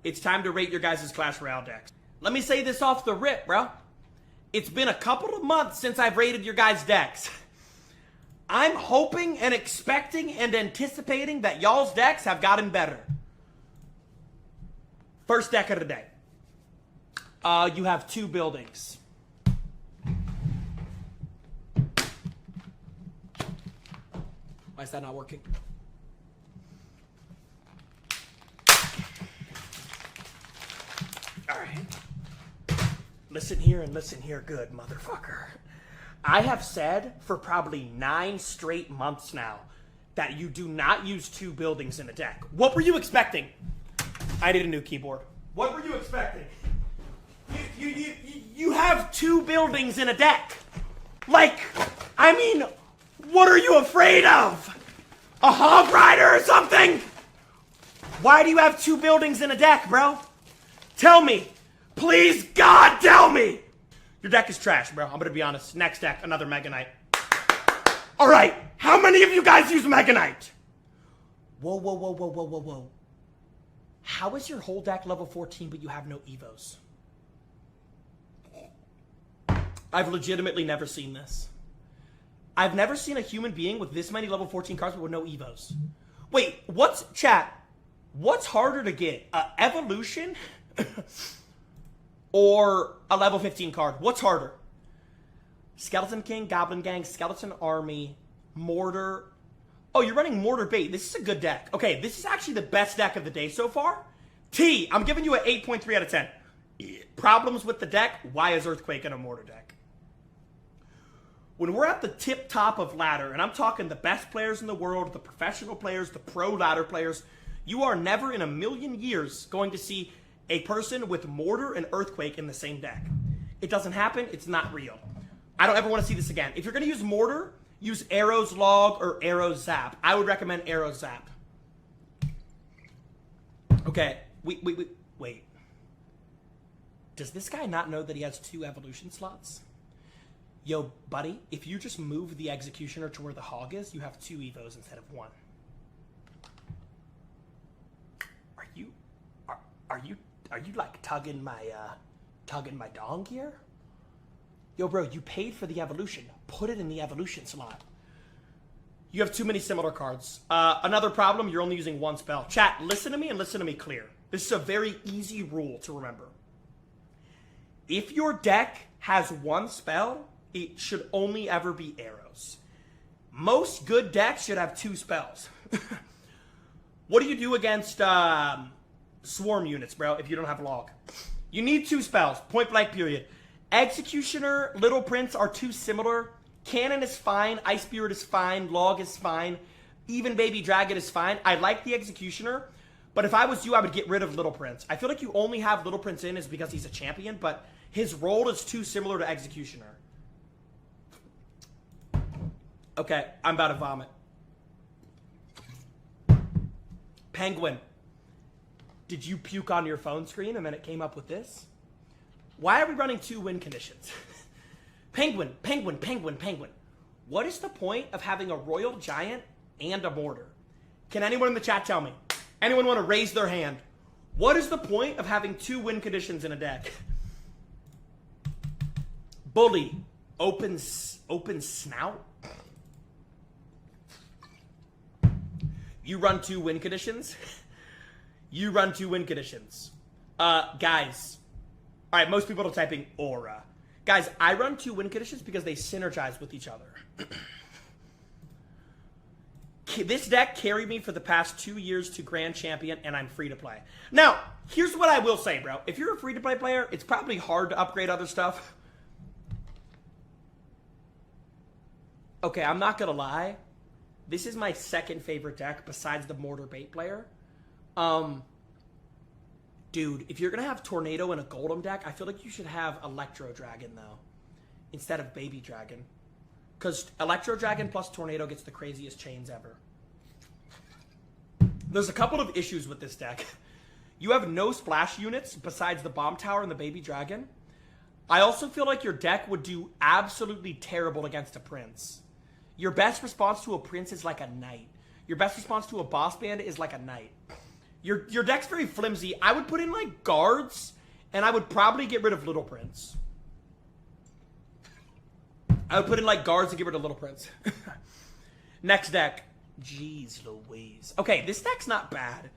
It's time to rate your guys' Clash Royale decks. Let me say this off the rip, bro. It's been a couple of months since I've rated your guys' decks. I'm hoping and expecting and anticipating that y'all's decks have gotten better. First deck of the day. You have 2 buildings. Why is that not working? All right. Listen here and listen here good, motherfucker. I have said for probably 9 straight months now that you do not use 2 buildings in a deck. What were you expecting? I need a new keyboard. What were you expecting? You have 2 buildings in a deck. Like, I mean, what are you afraid of? A hog rider or something? Why do you have 2 buildings in a deck, bro? Tell me. Please, God, tell me. Your deck is trash, bro. I'm gonna be honest. Next deck, another Mega Knight. All right, how many of you guys use Mega Knight? Whoa. How is your whole deck level 14, but you have no Evos? I've legitimately never seen this. I've never seen a human being with this many level 14 cards but with no Evos. Wait, what's harder to get? Evolution? Or a level 15 card? What's harder? Skeleton King, Goblin Gang, Skeleton Army, Mortar. Oh, you're running Mortar Bait. This is a good deck. Okay, this is actually the best deck of the day so far. T, I'm giving you an 8.3 out of 10. Problems with the deck? Why is Earthquake in a Mortar deck? When we're at the tip top of ladder, and I'm talking the best players in the world, the professional players, the pro ladder players, you are never in a million years going to see a person with Mortar and Earthquake in the same deck. It doesn't happen. It's not real. I don't ever want to see this again. If you're going to use Mortar, use Arrow's Log or Arrow's Zap. I would recommend Arrow's Zap. Okay. Wait. Does this guy not know that he has 2 evolution slots? Yo, buddy, if you just move the Executioner to where the Hog is, you have 2 Evos instead of 1. Are you like tugging my dong here? Yo, bro, you paid for the evolution. Put it in the evolution slot. You have too many similar cards. Another problem, you're only using 1 spell. Chat, listen to me and listen to me clear. This is a very easy rule to remember. If your deck has 1 spell, it should only ever be arrows. Most good decks should have 2 spells. What do you do against swarm units, bro, if you don't have log? You need 2 spells, point blank period. Executioner, Little Prince are too similar. Cannon is fine, Ice Spirit is fine, log is fine, even Baby Dragon is fine. I like the Executioner, but if I was you, I would get rid of Little Prince. I feel like you only have Little Prince in is because he's a champion, but his role is too similar to Executioner. Okay, I'm about to vomit. Penguin. Did you puke on your phone screen and then it came up with this? Why are we running 2 win conditions? Penguin. What is the point of having a Royal Giant and a Mortar? Can anyone in the chat tell me? Anyone want to raise their hand? What is the point of having 2 win conditions in a deck? Bully. Open snout. You run 2 win conditions? You run 2 win conditions. Guys. All right, most people are typing Aura. Guys, I run 2 win conditions because they synergize with each other. This deck carried me for the past 2 years to Grand Champion, and I'm free to play. Now, here's what I will say, bro. If you're a free-to-play player, it's probably hard to upgrade other stuff. Okay, I'm not going to lie. This is my 2nd favorite deck besides the Mortar Bait player. Dude, if you're going to have Tornado in a Golem deck, I feel like you should have Electro Dragon, though, instead of Baby Dragon. Because Electro Dragon plus Tornado gets the craziest chains ever. There's a couple of issues with this deck. You have no splash units besides the Bomb Tower and the Baby Dragon. I also feel like your deck would do absolutely terrible against a Prince. Your best response to a Prince is like a Knight. Your best response to a Boss Bandit is like a Knight. Your deck's very flimsy. I would put in, like, guards, and I would probably get rid of Little Prince. I would put in, like, guards and get rid of Little Prince. Next deck. Jeez Louise. Okay, this deck's not bad.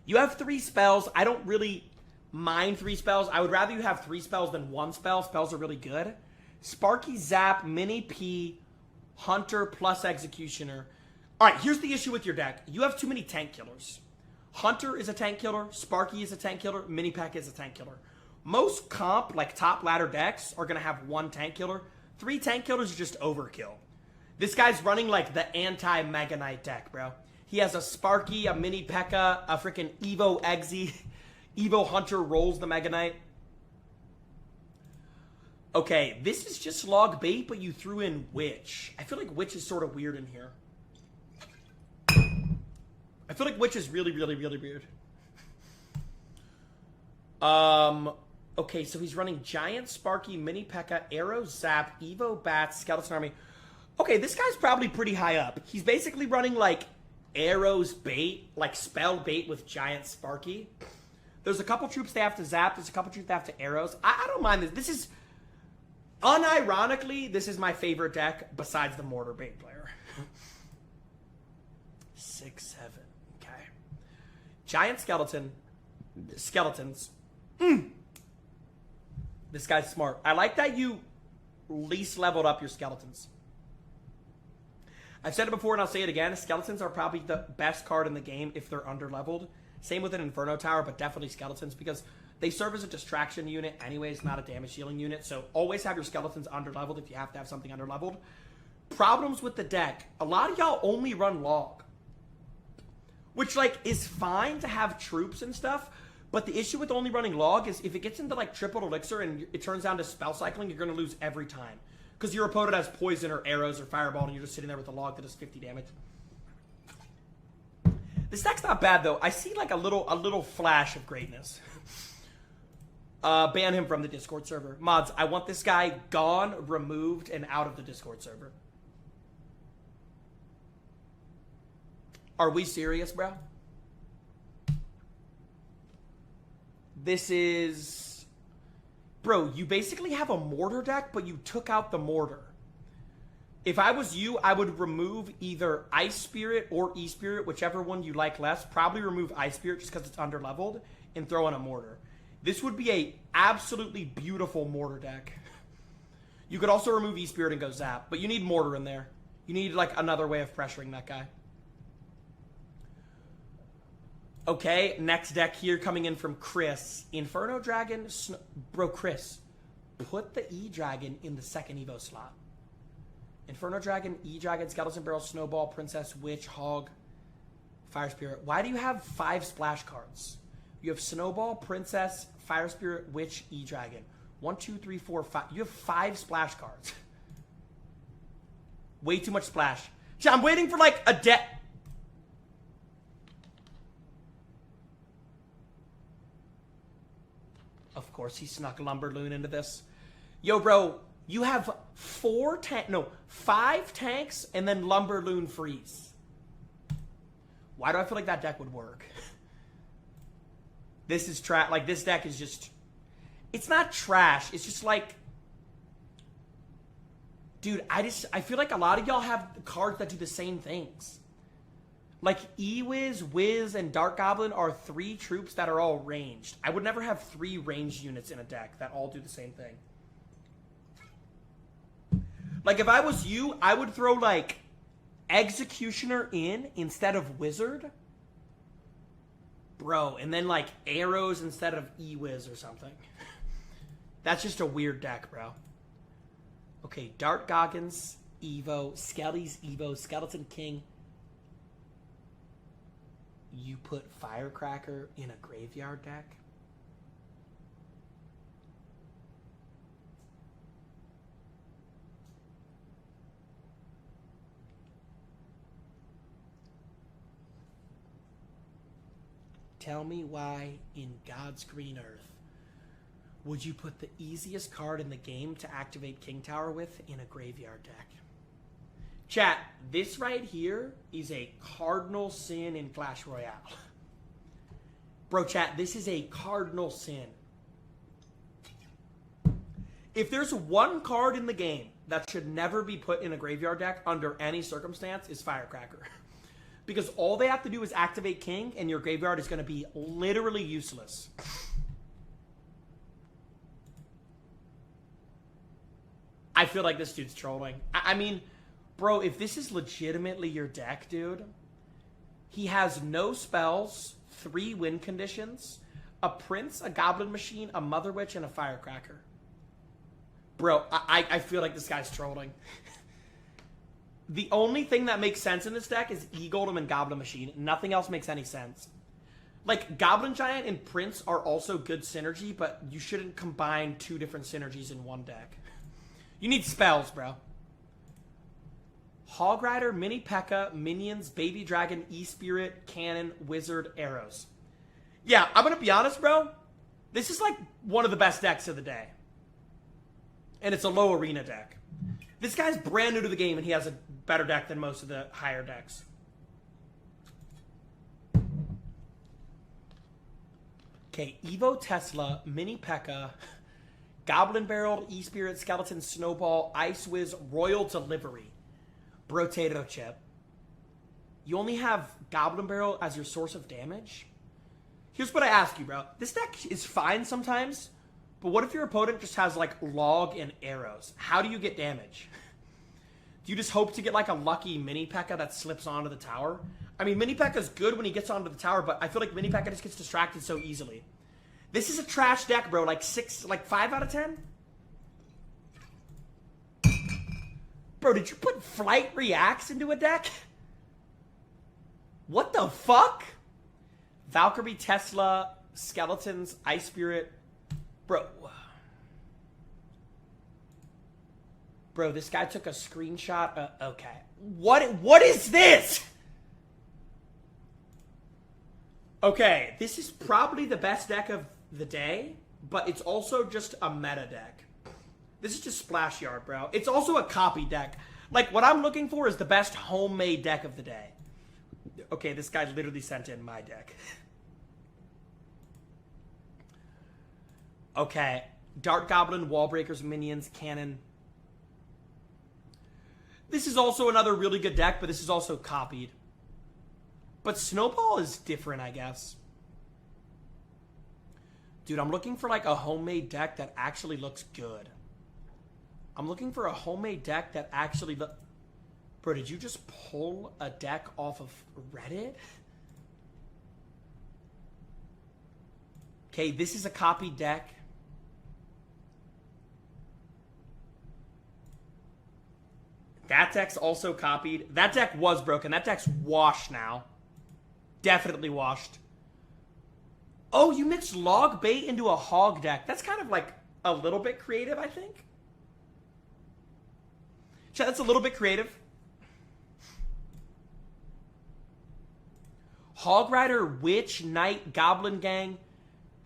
You have 3 spells. I don't really mind 3 spells. I would rather you have 3 spells than 1 spell. Spells are really good. Sparky, Zap, Mini P, Hunter, plus Executioner. All right, here's the issue with your deck. You have too many tank killers. Hunter is a tank killer. Sparky is a tank killer. Mini Pack is a tank killer. Most comp, like top ladder decks, are going to have 1 tank killer. 3 tank killers is just overkill. This guy's running like the anti-Mega Knight deck, bro. He has a Sparky, a Mini P.E.K.K.A, a freaking Evo Exy. Evo Hunter rolls the Mega Knight. Okay, this is just log bait, but you threw in Witch. I feel like Witch is sort of weird in here. I feel like Witch is really, really, really weird. Okay, so he's running Giant, Sparky, Mini P.E.K.K.A, Arrow, Zap, Evo, Bats, Skeleton Army. Okay, this guy's probably pretty high up. He's basically running, like, Arrows bait, like spell bait with Giant Sparky. There's a couple troops they have to zap. There's a couple troops they have to arrows. I don't mind this. This is, unironically, this is my favorite deck besides the Mortar bait player. 6, 7. Okay. Giant Skeleton. Skeletons. This guy's smart. I like that you least leveled up your skeletons. I've said it before and I'll say it again. Skeletons are probably the best card in the game if they're underleveled. Same with an Inferno Tower, but definitely skeletons because they serve as a distraction unit anyways, not a damage dealing unit. So always have your skeletons underleveled if you have to have something underleveled. Problems with the deck. A lot of y'all only run log. Which, like, is fine to have troops and stuff. But the issue with only running log is if it gets into, like, triple elixir and it turns down to spell cycling, you're going to lose every time. Because your opponent has poison or arrows or fireball and you're just sitting there with a log that does 50 damage. This deck's not bad, though. I see, like, a little flash of greatness. Ban him from the Discord server. Mods, I want this guy gone, removed, and out of the Discord server. Are we serious, bro? This is... Bro, you basically have a Mortar deck, but you took out the Mortar. If I was you, I would remove either Ice Spirit or E-Spirit, whichever one you like less. Probably remove Ice Spirit just because it's underleveled, and throw in a Mortar. This would be a absolutely beautiful Mortar deck. You could also remove E-Spirit and go Zap, but you need Mortar in there. You need, like, another way of pressuring that guy. Okay, next deck here coming in from Chris. Inferno Dragon. Bro, Chris, put the E-Dragon in the second Evo slot. Inferno Dragon, E-Dragon, Skeleton Barrel, Snowball, Princess, Witch, Hog, Fire Spirit. Why do you have 5 splash cards? You have Snowball, Princess, Fire Spirit, Witch, E-Dragon. 1, 2, 3, 4, 5. You have 5 splash cards. Way too much splash. I'm waiting for, like, a deck. Of course, he snuck Lumberloon into this. Yo, bro, you have 5 tanks and then Lumberloon freeze. Why do I feel like that deck would work? This is trash. Like, this deck is just... It's not trash. It's just like... Dude, I feel like a lot of y'all have cards that do the same things. Like, E-Wiz, Wiz, and Dark Goblin are 3 troops that are all ranged. I would never have 3 ranged units in a deck that all do the same thing. Like, if I was you, I would throw, like, Executioner in instead of Wizard. Bro, and then, like, Arrows instead of E-Wiz or something. That's just a weird deck, bro. Okay, Dart Goggins, Evo, Skelly's Evo, Skeleton King. You put Firecracker in a graveyard deck? Tell me why in God's green earth would you put the easiest card in the game to activate King Tower with in a graveyard deck? Chat, this right here is a cardinal sin in Clash Royale. Bro, chat, this is a cardinal sin. If there's one card in the game that should never be put in a graveyard deck under any circumstance, is Firecracker. Because all they have to do is activate King, and your graveyard is going to be literally useless. I feel like this dude's trolling. I mean, bro, if this is legitimately your deck, dude, he has no spells, 3 win conditions, a Prince, a Goblin Machine, a Mother Witch, and a Firecracker. Bro, I feel like this guy's trolling. The only thing that makes sense in this deck is Golem and Goblin Machine. Nothing else makes any sense. Like, Goblin Giant and Prince are also good synergy, but you shouldn't combine 2 different synergies in one deck. You need spells, bro. Hog Rider, Mini P.E.K.K.A, Minions, Baby Dragon, E-Spirit, Cannon, Wizard, Arrows. Yeah, I'm gonna be honest, bro. This is like one of the best decks of the day. And it's a low arena deck. This guy's brand new to the game, and he has a better deck than most of the higher decks. Okay, Evo Tesla, Mini P.E.K.K.A, Goblin Barrel, E-Spirit, Skeleton, Snowball, Ice Wiz, Royal Delivery, Brotato Chip. You only have Goblin Barrel as your source of damage? Here's what I ask you, bro. This deck is fine sometimes, but what if your opponent just has, like, Log and Arrows? How do you get damage? Do you just hope to get, like, a lucky Mini P.E.K.K.A that slips onto the tower? I mean, Mini P.E.K.K.A's good when he gets onto the tower, but I feel like Mini P.E.K.K.A just gets distracted so easily. This is a trash deck, bro. Like 5 out of 10? Bro, did you put Flight Reacts into a deck? What the fuck? Valkyrie, Tesla, Skeletons, Ice Spirit. Bro. Bro, this guy took a screenshot. Okay. What is this? Okay, this is probably the best deck of the day, but it's also just a meta deck. This is just Splashyard, bro. It's also a copy deck. Like, what I'm looking for is the best homemade deck of the day. Okay, this guy literally sent in my deck. Okay, Dart Goblin, Wall Breakers, Minions, Cannon. This is also another really good deck, but this is also copied. But Snowball is different, I guess. Dude, I'm looking for, like, a homemade deck that actually looks good. I'm looking for a homemade deck that actually look... Bro, did you just pull a deck off of Reddit? Okay, this is a copied deck. That deck's also copied. That deck was broken. That deck's washed now. Definitely washed. Oh, you mixed Log Bait into a Hog deck. That's kind of like a little bit creative, I think. That's a little bit creative. Hog Rider, Witch, Knight, Goblin Gang.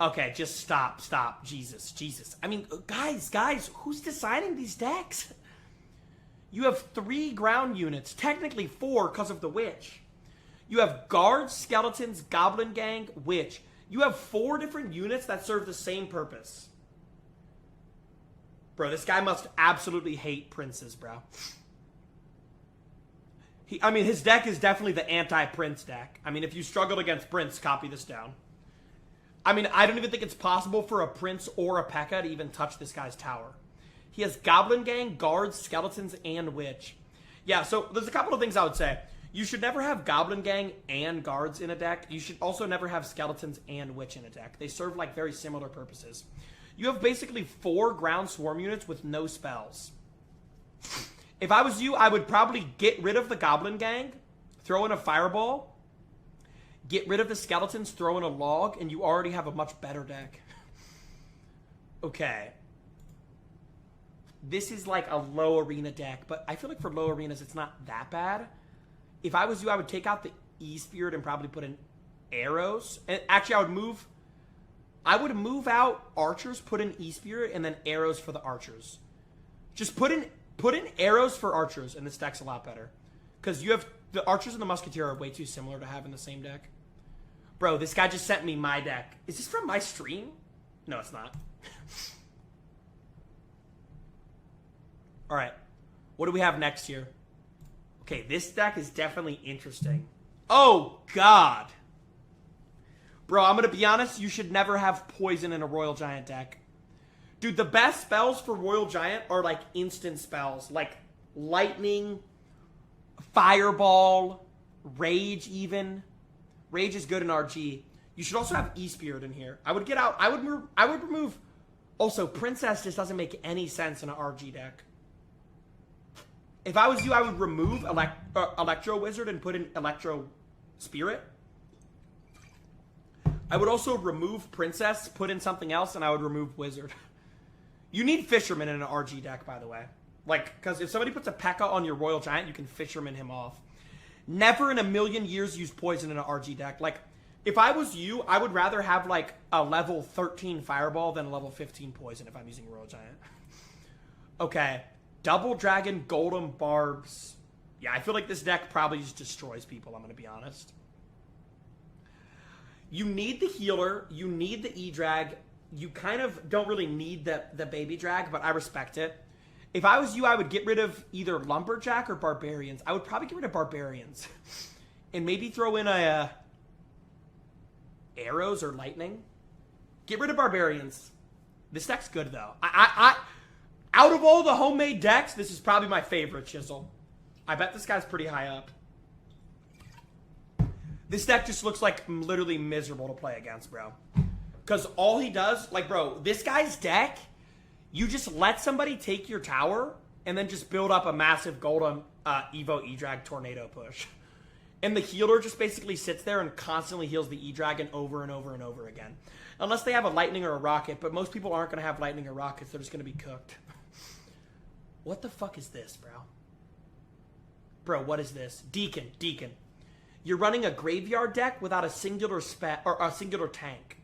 Okay, just stop. Jesus. I mean, guys, who's designing these decks? You have 3 ground units, technically 4 because of the Witch. You have Guards, Skeletons, Goblin Gang, Witch. You have 4 different units that serve the same purpose. Bro, this guy must absolutely hate princes, bro. I mean, his deck is definitely the anti-prince deck. I mean, if you struggled against prince, copy this down. I mean, I don't even think it's possible for a prince or a P.E.K.K.A to even touch this guy's tower. He has Goblin Gang, Guards, Skeletons, and Witch. Yeah, so there's a couple of things I would say. You should never have Goblin Gang and Guards in a deck. You should also never have Skeletons and Witch in a deck. They serve, like, very similar purposes. You have basically 4 ground swarm units with no spells. If I was you, I would probably get rid of the Goblin Gang, throw in a Fireball, get rid of the Skeletons, throw in a Log, and you already have a much better deck. Okay. This is like a low arena deck, but I feel like for low arenas, it's not that bad. If I was you, I would take out the E-Spirit and probably put in Arrows. And actually, I would move out Archers, put in E-Spirit, and then Arrows for the Archers. Just put in Arrows for Archers, and this deck's a lot better. Because you have the Archers and the Musketeer are way too similar to have in the same deck. Bro, this guy just sent me my deck. Is this from my stream? No, it's not. Alright. What do we have next here? Okay, this deck is definitely interesting. Oh, God. Bro, I'm going to be honest. You should never have poison in a Royal Giant deck. Dude, the best spells for Royal Giant are like instant spells. Like Lightning, Fireball, Rage even. Rage is good in RG. You should also have E-Spirit in here. I would get out. I would remove. Also, Princess just doesn't make any sense in an RG deck. If I was you, I would remove Electro Wizard and put in Electro Spirit. I would also remove Princess, put in something else, and I would remove Wizard. You need Fisherman in an RG deck, by the way. Like, because if somebody puts a P.E.K.K.A. on your Royal Giant, you can Fisherman him off. Never in a million years use Poison in an RG deck. Like, if I was you, I would rather have, like, a level 13 Fireball than a level 15 Poison if I'm using Royal Giant. Okay. Double Dragon, Golem, Barbs. Yeah, I feel like this deck probably just destroys people, I'm going to be honest. You need the healer. You need the E-Drag. You kind of don't really need the baby drag, but I respect it. If I was you, I would get rid of either Lumberjack or Barbarians. I would probably get rid of Barbarians. And maybe throw in a Arrows or Lightning. Get rid of Barbarians. This deck's good, though. Out of all the homemade decks, this is probably my favorite, Chisel. I bet this guy's pretty high up. This deck just looks like literally miserable to play against, bro. Because all he does, like, bro, this guy's deck, you just let somebody take your tower and then just build up a massive Golem Evo E-Drag Tornado push. And the healer just basically sits there and constantly heals the E-Dragon over and over and over again. Unless they have a Lightning or a Rocket, but most people aren't going to have Lightning or Rockets. They're just going to be cooked. What the fuck is this, bro? Bro, what is this? Deacon. You're running a graveyard deck without a singular tank.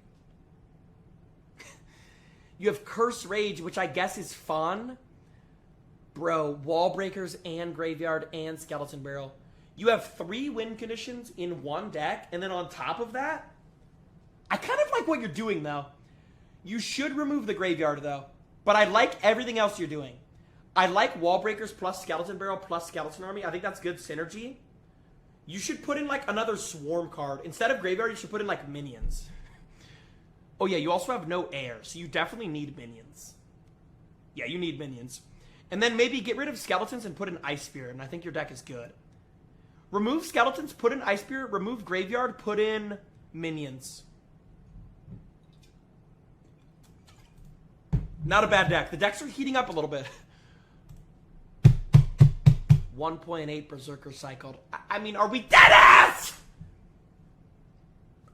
You have Curse Rage, which I guess is fun. Bro, Wall Breakers and Graveyard and Skeleton Barrel. You have 3 win conditions in one deck, and then on top of that, I kind of like what you're doing, though. You should remove the Graveyard, though. But I like everything else you're doing. I like Wall Breakers plus Skeleton Barrel plus Skeleton Army. I think that's good synergy. You should put in, like, another Swarm card. Instead of Graveyard, you should put in, like, Minions. Oh, yeah, you also have no air, so you definitely need Minions. Yeah, you need Minions. And then maybe get rid of Skeletons and put in Ice Spirit, and I think your deck is good. Remove Skeletons, put in Ice Spirit, remove Graveyard, put in Minions. Not a bad deck. The decks are heating up a little bit. 1.8 Berserker cycled. I mean, are we dead ass?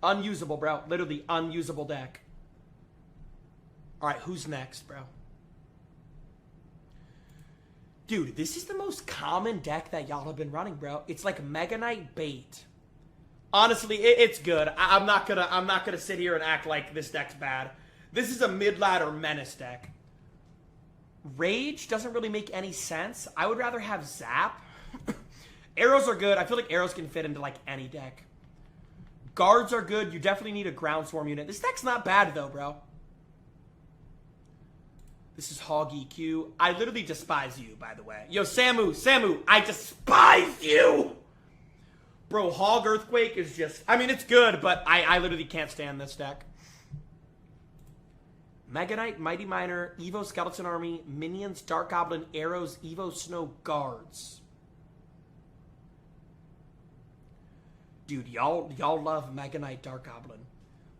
Unusable, bro. Literally unusable deck. Alright, who's next, bro? Dude, this is the most common deck that y'all have been running, bro. It's like Mega Knight Bait. Honestly, it's good. I'm not gonna sit here and act like this deck's bad. This is a mid-ladder menace deck. Rage doesn't really make any sense. I would rather have Zap. Arrows are good. I feel like arrows can fit into like any deck. Guards are good. You definitely need a ground swarm unit. This deck's not bad though, bro. This is Hog EQ. I literally despise you, by the way. Yo, Samu, I despise you! Bro, Hog Earthquake is just... I mean, it's good, but I literally can't stand this deck. Mega Knight, Mighty Miner, Evo Skeleton Army, Minions, Dark Goblin, Arrows, Evo Snow, Guards. Dude, y'all love Mega Knight, Dark Goblin.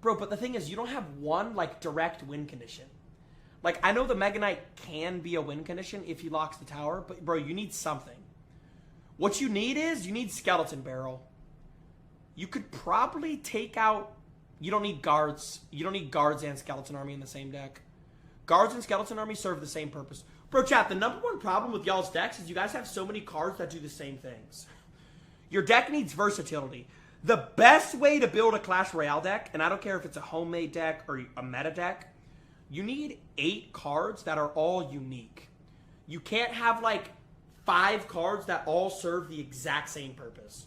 Bro, but the thing is, you don't have one, like, direct win condition. Like, I know the Mega Knight can be a win condition if he locks the tower, but, bro, you need something. What you need is, you need Skeleton Barrel. You could probably take out... You don't need guards. You don't need guards and Skeleton Army in the same deck. Guards and Skeleton Army serve the same purpose. Bro, chat, the number one problem with y'all's decks is you guys have so many cards that do the same things. Your deck needs versatility. The best way to build a Clash Royale deck, and I don't care if it's a homemade deck or a meta deck, you need 8 cards that are all unique. You can't have, like, 5 cards that all serve the exact same purpose.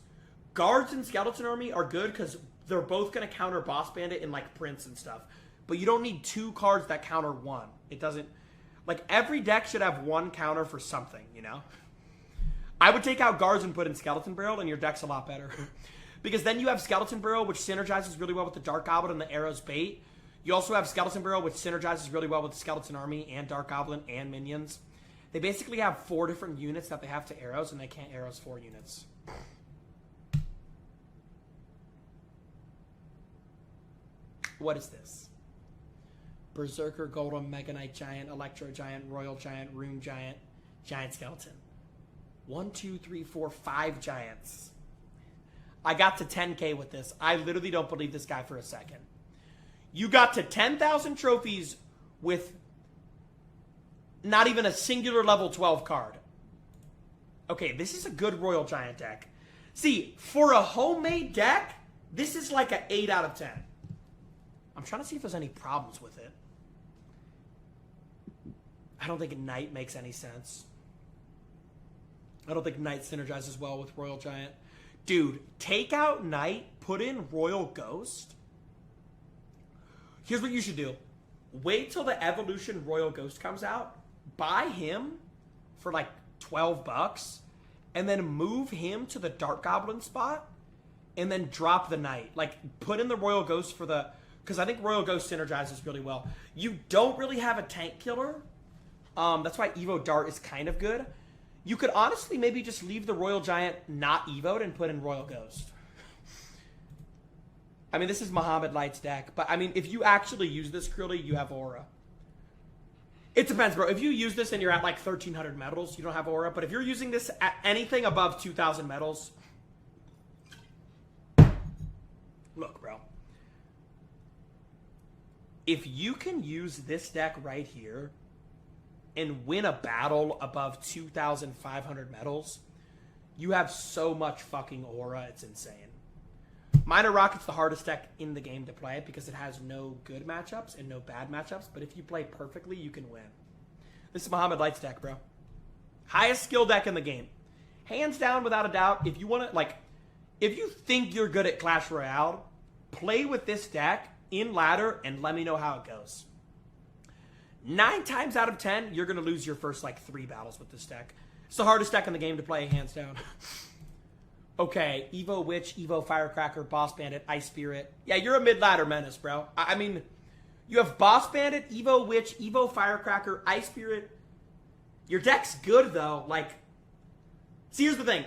Guards and Skeleton Army are good because they're both going to counter Boss Bandit and like Prince and stuff. But you don't need 2 cards that counter 1. It doesn't... Like, every deck should have 1 counter for something, you know? I would take out Guards and put in Skeleton Barrel, and your deck's a lot better. Because then you have Skeleton Barrel, which synergizes really well with the Dark Goblin and the Arrow's Bait. You also have Skeleton Barrel, which synergizes really well with the Skeleton Army and Dark Goblin and Minions. They basically have 4 different units that they have to arrows, and they can't arrows 4 units. What is this? Berserker, Golem, Mega Knight Giant, Electro Giant, Royal Giant, Rune Giant, Giant Skeleton. 1, 2, 3, 4, 5 giants. I got to 10K with this. I literally don't believe this guy for a second. You got to 10,000 trophies with not even a singular level 12 card. Okay, this is a good Royal Giant deck. See, for a homemade deck, this is like an 8 out of 10. I'm trying to see if there's any problems with it. I don't think Knight makes any sense. I don't think Knight synergizes well with Royal Giant. Dude, take out Knight, put in Royal Ghost. Here's what you should do. Wait till the Evolution Royal Ghost comes out. Buy him for like 12 bucks. And then move him to the Dark Goblin spot. And then drop the Knight. Like, put in the Royal Ghost for the... Because I think Royal Ghost synergizes really well. You don't really have a tank killer. That's why Evo Dart is kind of good. You could honestly maybe just leave the Royal Giant not Evo'd and put in Royal Ghost. I mean, this is Muhammad Light's deck. But, I mean, if you actually use this, Krilly, you have Aura. It depends, bro. If you use this and you're at, like, 1,300 medals, you don't have Aura. But if you're using this at anything above 2,000 medals... Look, bro. If you can use this deck right here and win a battle above 2,500 medals, you have so much fucking aura, it's insane. Minor Rocket's the hardest deck in the game to play because it has no good matchups and no bad matchups, but if you play perfectly, you can win. This is Muhammad Light's deck, bro. Highest skill deck in the game. Hands down, without a doubt, if you want to, like, if you think you're good at Clash Royale, play with this deck in ladder and let me know how it goes. 9 times out of 10, you're going to lose your first, like, 3 battles with this deck. It's the hardest deck in the game to play, hands down. Okay, Evo Witch, Evo Firecracker, Boss Bandit, Ice Spirit. Yeah, you're a mid-ladder menace, bro. I mean, you have Boss Bandit, Evo Witch, Evo Firecracker, Ice Spirit. Your deck's good, though. Like, see, here's the thing.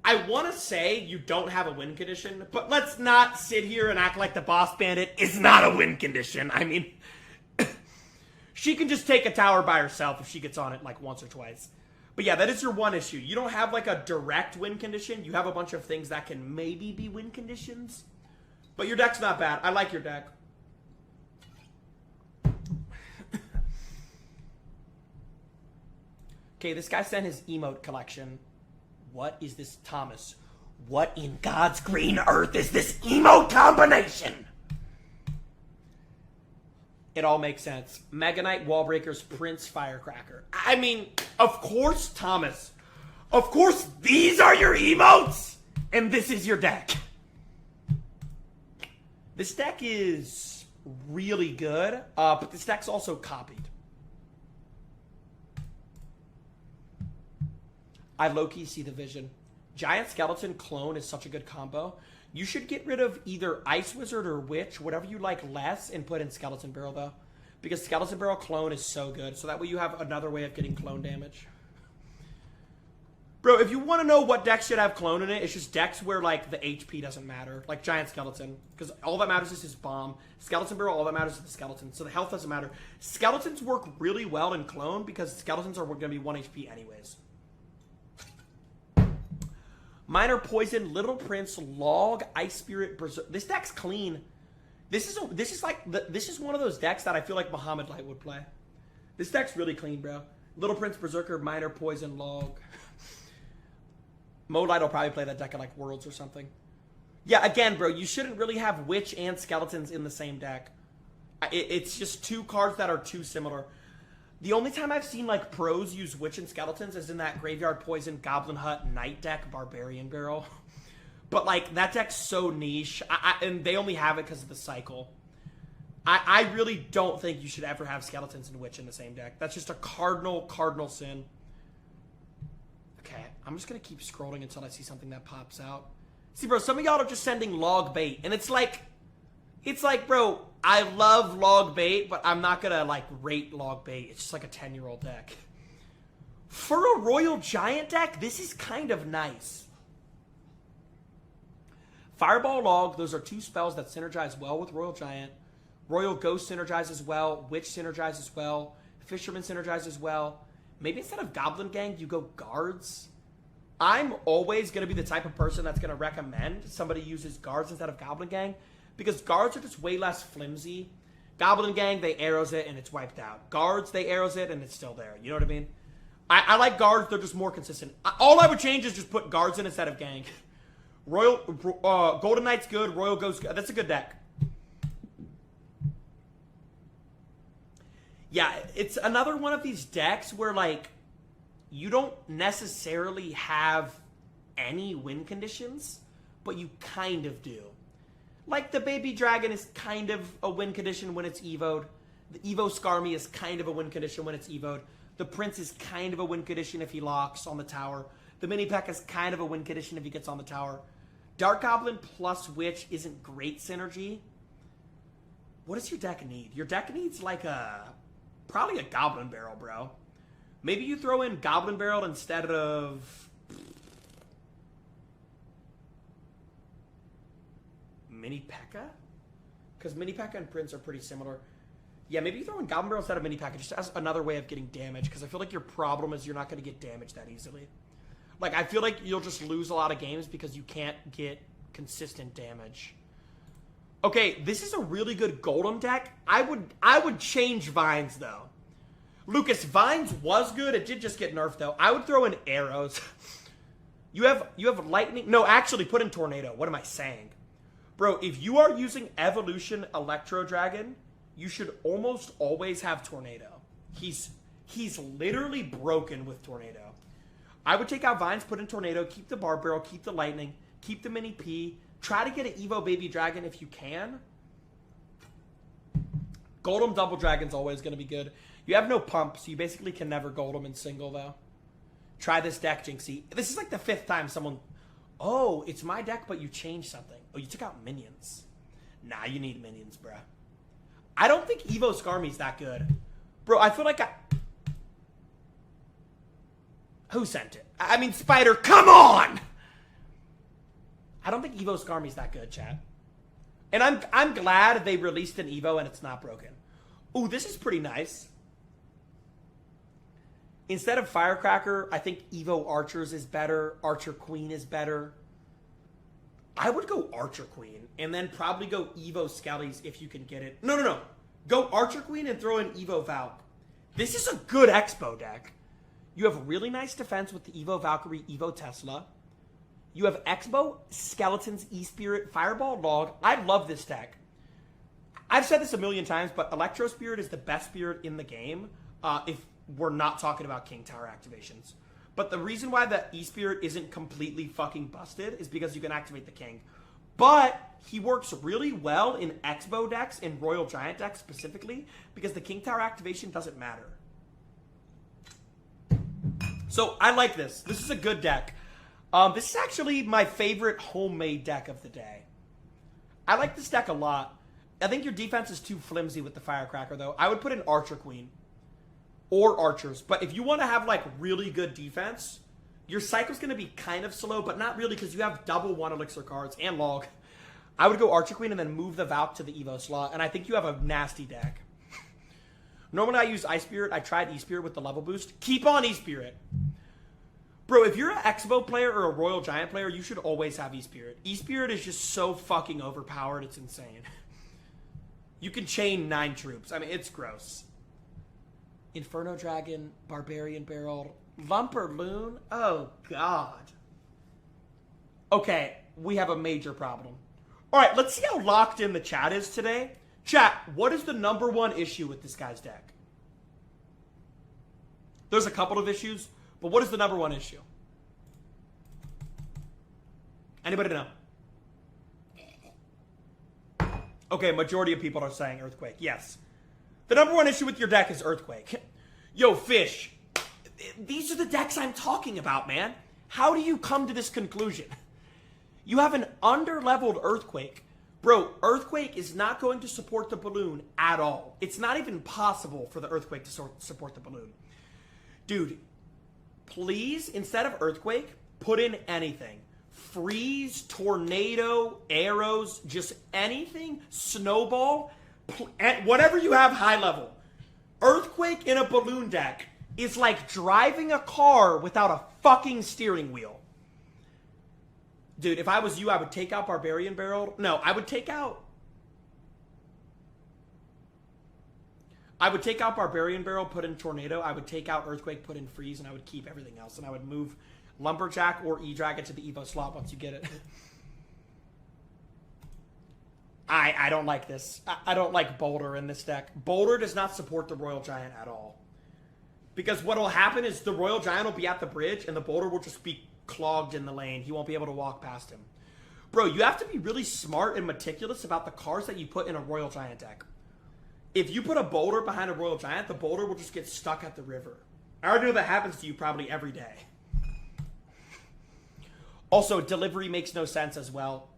I want to say you don't have a win condition, but let's not sit here and act like the Boss Bandit is not a win condition. I mean... She can just take a tower by herself if she gets on it like once or twice. But yeah, that is your one issue. You don't have like a direct win condition. You have a bunch of things that can maybe be win conditions. But your deck's not bad. I like your deck. Okay, this guy sent his emote collection. What is this, Thomas? What in God's green earth is this emote combination? It all makes sense. Mega Knight, Wallbreakers, Prince, Firecracker. I mean, of course, Thomas. Of course, these are your emotes. And this is your deck. This deck is really good, but this deck's also copied. I low-key see the vision. Giant Skeleton Clone is such a good combo. You should get rid of either Ice Wizard or Witch, whatever you like less, and put in Skeleton Barrel, though. Because Skeleton Barrel Clone is so good. So that way you have another way of getting clone damage. Bro, if you want to know what decks should have clone in it, it's just decks where, like, the HP doesn't matter. Like Giant Skeleton. Because all that matters is his bomb. Skeleton Barrel, all that matters is the skeleton. So the health doesn't matter. Skeletons work really well in clone because skeletons are going to be 1 HP anyways. Minor Poison, Little Prince, Log, Ice Spirit, Berserk. This deck's clean. This is one of those decks that I feel like Muhammad Light would play. This deck's really clean, bro. Little Prince, Berserker, Minor Poison, Log. Mo Light will probably play that deck at like Worlds or something. Yeah, again, bro, you shouldn't really have Witch and Skeletons in the same deck. It's just 2 cards that are too similar. The only time I've seen, like, pros use Witch and Skeletons is in that Graveyard Poison, Goblin Hut, Knight deck, Barbarian Barrel. But, like, that deck's so niche. And they only have it because of the cycle. I really don't think you should ever have Skeletons and Witch in the same deck. That's just a cardinal sin. Okay, I'm just going to keep scrolling until I see something that pops out. See, bro, some of y'all are just sending log bait. And it's like, bro, I love log bait, but I'm not going to, like, rate log bait. It's just like a 10-year-old deck. For a Royal Giant deck, this is kind of nice. Fireball, Log, those are two spells that synergize well with Royal Giant. Royal Ghost synergizes well. Witch synergizes well. Fisherman synergizes well. Maybe instead of Goblin Gang, you go Guards. I'm always going to be the type of person that's going to recommend somebody uses Guards instead of Goblin Gang, because Guards are just way less flimsy. Goblin Gang, they arrows it and it's wiped out. Guards, they arrows it and it's still there. You know what I mean? I like Guards. They're just more consistent. All I would change is just put Guards in instead of Gang. Golden Knight's good. Royal Ghost, that's a good deck. Yeah, it's another one of these decks where, like, you don't necessarily have any win conditions, but you kind of do. Like, the Baby Dragon is kind of a win condition when it's evoed. The Evo Skarmy is kind of a win condition when it's evoed. The Prince is kind of a win condition if he locks on the tower. The Mini Peck is kind of a win condition if he gets on the tower. Dark Goblin plus Witch isn't great synergy. What does your deck need? Your deck needs, like, probably a Goblin Barrel, bro. Maybe you throw in Goblin Barrel instead of Mini P.E.K.K.A? Because Mini P.E.K.K.A and Prince are pretty similar. Yeah, maybe you throw in Goblin Barrel instead of Mini P.E.K.K.A just as another way of getting damage, because I feel like your problem is you're not going to get damage that easily. Like, I feel like you'll just lose a lot of games because you can't get consistent damage. Okay, this is a really good Golem deck. I would change Vines, though. Lucas, Vines was good. It did just get nerfed, though. I would throw in Arrows. You have Lightning. No, actually, put in Tornado. What am I saying? Bro, if you are using Evolution Electro Dragon, you should almost always have Tornado. He's literally broken with Tornado. I would take out Vines, put in Tornado, keep the Barb Barrel, keep the Lightning, keep the Mini P. Try to get an Evo Baby Dragon if you can. Golem Double Dragon's always going to be good. You have no pump, so you basically can never Golem in single, though. Try this deck, Jynxzi. This is like the 5th time someone... Oh, it's my deck, but you changed something. Oh, you took out minions. Nah, you need minions, bruh. I don't think Evo Skarmy's that good. Bro, I feel like Who sent it? I mean, Spider, come on! I don't think Evo Skarmy's that good, chat. And I'm glad they released an Evo and it's not broken. Ooh, this is pretty nice. Instead of Firecracker, I think Evo Archers is better. Archer Queen is better. I would go Archer Queen and then probably go Evo Skellies if you can get it. No. Go Archer Queen and throw in Evo Valk. This is a good Expo deck. You have really nice defense with the Evo Valkyrie, Evo Tesla. You have Expo, Skeletons, E-Spirit, Fireball, Log. I love this deck. I've said this a million times, but Electro Spirit is the best spirit in the game if we're not talking about King Tower activations. But the reason why the E-Spirit isn't completely fucking busted is because you can activate the King. But he works really well in Expo decks, in Royal Giant decks specifically, because the King Tower activation doesn't matter. So I like this. This is a good deck. This is actually my favorite homemade deck of the day. I like this deck a lot. I think your defense is too flimsy with the Firecracker, though. I would put in Archer Queen. Or Archers. But if you want to have, like, really good defense, your cycle's going to be kind of slow, but not really because you have double 1 Elixir cards and Log. I would go Archer Queen and then move the Valk to the Evo slot, and I think you have a nasty deck. Normally I use Ice Spirit. I tried E-Spirit with the level boost. Keep on E-Spirit. Bro, if you're an Expo player or a Royal Giant player, you should always have E-Spirit. E-Spirit is just so fucking overpowered, it's insane. You can chain 9 troops. I mean, it's gross. Inferno Dragon, Barbarian Barrel, Lumper Loon. Oh, God. Okay, we have a major problem. All right, let's see how locked in the chat is today. Chat, what is the #1 issue with this guy's deck? There's a couple of issues, but what is the #1 issue? Anybody know? Okay, majority of people are saying Earthquake. Yes. The number one issue with your deck is Earthquake. Yo, Fish. These are the decks I'm talking about, man. How do you come to this conclusion? You have an underleveled Earthquake. Bro, Earthquake is not going to support the balloon at all. It's not even possible for the Earthquake to support the balloon. Dude, please, instead of Earthquake, put in anything. Freeze, tornado, arrows, just anything, snowball, whatever you have high level. Earthquake in a balloon deck is like driving a car without a fucking steering wheel. Dude, if I was you, I would take out Barbarian Barrel. No, I would take out Barbarian Barrel, put in Tornado. I would take out Earthquake, put in Freeze, and I would keep everything else. And I would move Lumberjack or E-Dragon to the Evo slot once you get it. I don't like this. I don't like Boulder in this deck. Boulder does not support the Royal Giant at all. Because what will happen is the Royal Giant will be at the bridge and the Boulder will just be clogged in the lane. He won't be able to walk past him. Bro, you have to be really smart and meticulous about the cards that you put in a Royal Giant deck. If you put a Boulder behind a Royal Giant, the Boulder will just get stuck at the river. I already know that happens to you probably every day. Also, delivery makes no sense as well.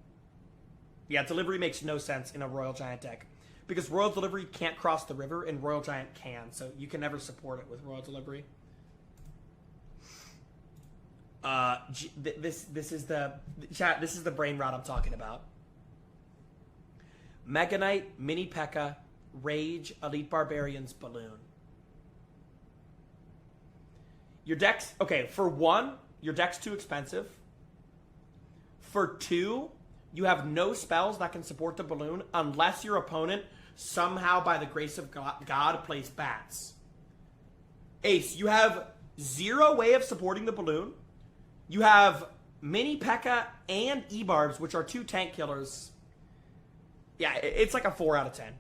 Yeah, delivery makes no sense in a Royal Giant deck. Because Royal Delivery can't cross the river and Royal Giant can. So you can never support it with Royal Delivery. This is the brain rot I'm talking about. Mega Knight, Mini P.E.K.K.A, Rage, Elite Barbarians, Balloon. Your deck's... Okay, for one, your deck's too expensive. For two, you have no spells that can support the balloon unless your opponent somehow, by the grace of God, plays bats. Ace, you have zero way of supporting the balloon. You have Mini P.E.K.K.A and E-Barbs, which are two tank killers. Yeah, it's like a 4 out of 10.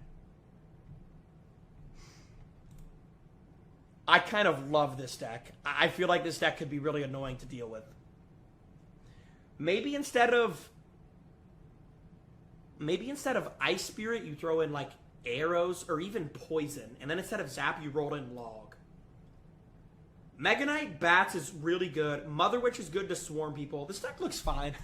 I kind of love this deck. I feel like this deck could be really annoying to deal with. Maybe instead of Ice Spirit, you throw in like arrows or even poison. And then instead of Zap, you roll in Log. Mega Knight Bats is really good. Mother Witch is good to swarm people. This deck looks fine.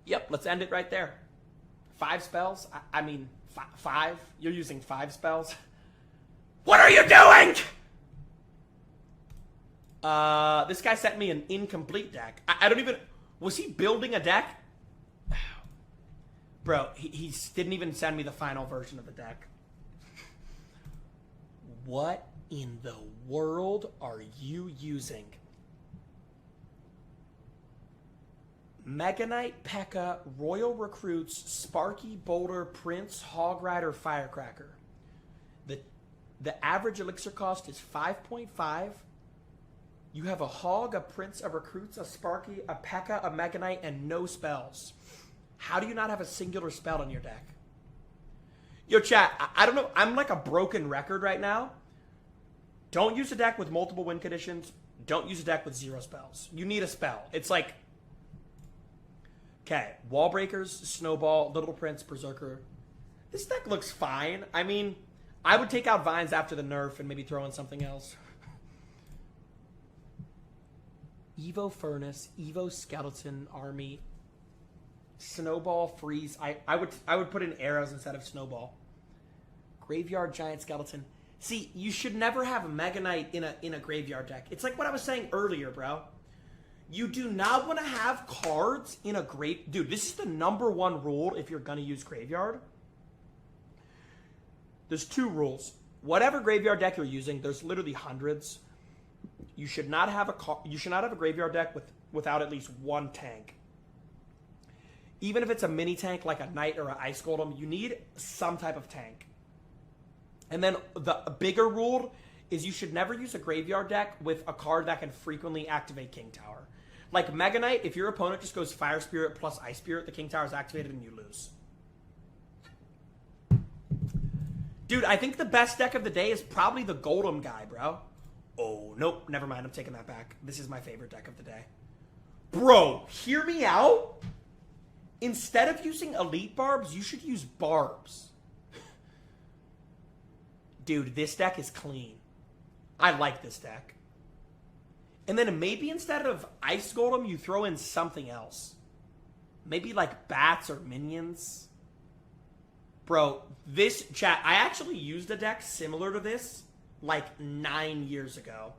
Yep, let's end it right there. 5 spells? I mean, 5? You're using 5 spells? What are you doing? This guy sent me an incomplete deck. I don't even... Was he building a deck? Bro, he didn't even send me the final version of the deck. What in the world are you using? Mega Knight, P.E.K.K.A, Royal Recruits, Sparky, Boulder, Prince, Hog Rider, Firecracker. The average elixir cost is 5.5. You have a Hog, a Prince, a Recruits, a Sparky, a P.E.K.K.A, a Mega Knight, and no spells. How do you not have a singular spell in your deck? Yo, chat, I don't know. I'm like a broken record right now. Don't use a deck with multiple win conditions. Don't use a deck with 0 spells. You need a spell. It's like... Okay, Wall Breakers, Snowball, Little Prince, Berserker. This deck looks fine. I mean, I would take out Vines after the nerf and maybe throw in something else. Evo Furnace, Evo Skeleton Army, Snowball, Freeze. I would put in arrows instead of Snowball. Graveyard Giant Skeleton. See, you should never have a Mega Knight in a graveyard deck. It's like what I was saying earlier, bro. You do not want to have cards in a grave... Dude, this is the #1 rule if you're going to use graveyard. There's 2 rules. Whatever graveyard deck you're using, there's literally hundreds. You should not have a graveyard deck without at least 1 tank. Even if it's a mini tank like a Knight or an Ice Golem, you need some type of tank. And then the bigger rule is you should never use a graveyard deck with a card that can frequently activate King Tower. Like Mega Knight, if your opponent just goes Fire Spirit plus Ice Spirit, the King Tower is activated and you lose. Dude, I think the best deck of the day is probably the Golem guy, bro. Oh, nope. Never mind. I'm taking that back. This is my favorite deck of the day. Bro, hear me out. Instead of using elite barbs, you should use barbs. Dude, this deck is clean. I like this deck. And then maybe instead of Ice Golem, you throw in something else. Maybe like bats or minions. Bro, this chat, I actually used a deck similar to this like 9 years ago.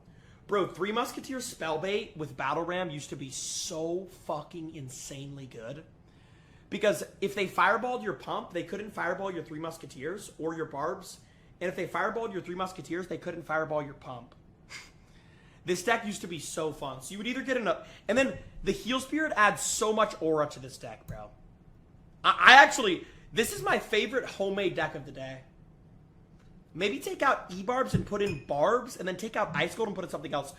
Bro, Three Musketeers Spellbait with Battle Ram used to be so fucking insanely good. Because if they fireballed your pump, they couldn't fireball your Three Musketeers or your barbs. And if they fireballed your Three Musketeers, they couldn't fireball your pump. This deck used to be so fun. So you would either get enough... And then the Heal Spirit adds so much aura to this deck, bro. I actually... This is my favorite homemade deck of the day. Maybe take out E-Barbs and put in Barbs, and then take out Ice Gold and put in something else.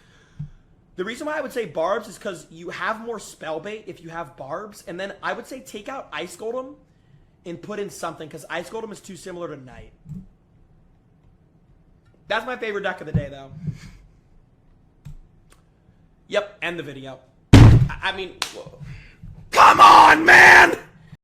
The reason why I would say Barbs is because you have more Spellbait if you have Barbs. And then I would say take out Ice Golem and put in something, because Ice Golem is too similar to Knight. That's my favorite deck of the day, though. Yep, end the video. I mean, whoa. Come on, man!